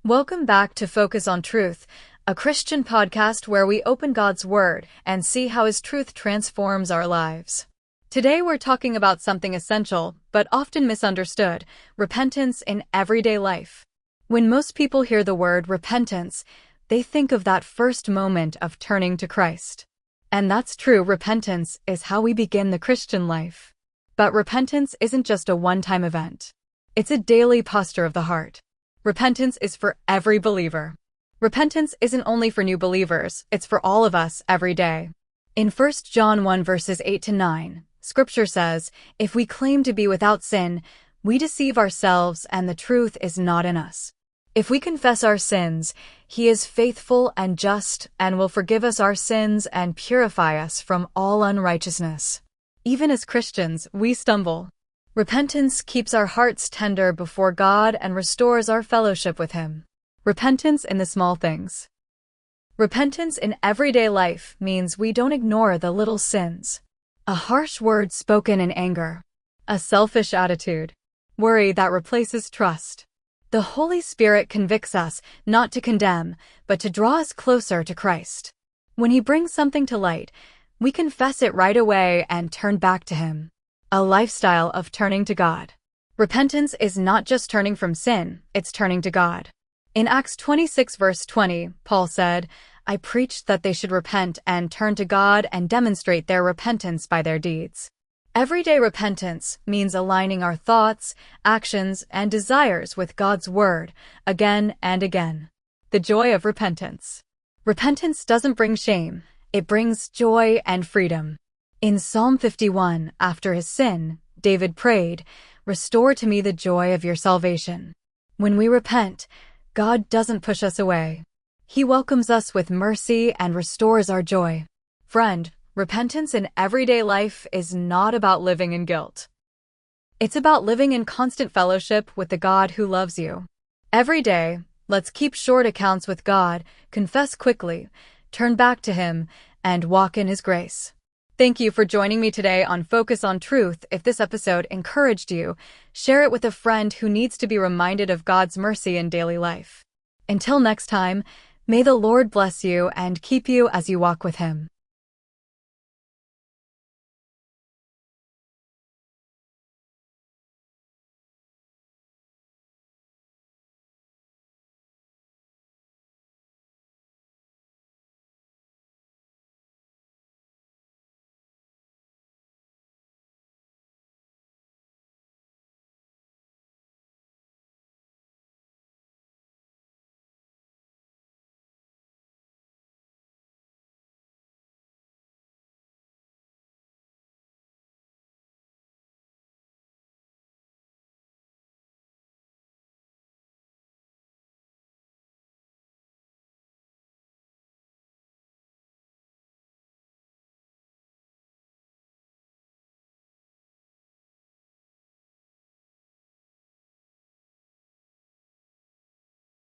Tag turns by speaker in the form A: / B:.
A: Welcome back to Focus on Truth, a Christian podcast where we open God's Word and see how His truth transforms our lives. Today we're talking about something essential, but often misunderstood: repentance in everyday life. When most people hear the word repentance, they think of that first moment of turning to Christ. And that's true, repentance is how we begin the Christian life. But repentance isn't just a one-time event. It's a daily posture of the heart. Repentance is for every believer. Repentance isn't only for new believers, it's for all of us every day. In 1 John 1 verses 8-9, Scripture says, "If we claim to be without sin, we deceive ourselves and the truth is not in us. If we confess our sins, He is faithful and just and will forgive us our sins and purify us from all unrighteousness." Even as Christians, we stumble. Repentance keeps our hearts tender before God and restores our fellowship with Him. Repentance in the small things. Repentance in everyday life means we don't ignore the little sins. A harsh word spoken in anger. A selfish attitude. Worry that replaces trust. The Holy Spirit convicts us not to condemn, but to draw us closer to Christ. When He brings something to light, we confess it right away and turn back to Him. A lifestyle of turning to God. Repentance is not just turning from sin, it's turning to God. In Acts 26 verse 20, Paul said, "I preached that they should repent and turn to God and demonstrate their repentance by their deeds." Everyday repentance means aligning our thoughts, actions, and desires with God's Word again and again. The joy of repentance. Repentance doesn't bring shame, it brings joy and freedom. In Psalm 51, after his sin, David prayed, "Restore to me the joy of your salvation." When we repent, God doesn't push us away. He welcomes us with mercy and restores our joy. Friend, repentance in everyday life is not about living in guilt. It's about living in constant fellowship with the God who loves you. Every day, let's keep short accounts with God, confess quickly, turn back to Him, and walk in His grace. Thank you for joining me today on Focus on Truth. If this episode encouraged you, share it with a friend who needs to be reminded of God's mercy in daily life. Until next time, may the Lord bless you and keep you as you walk with Him.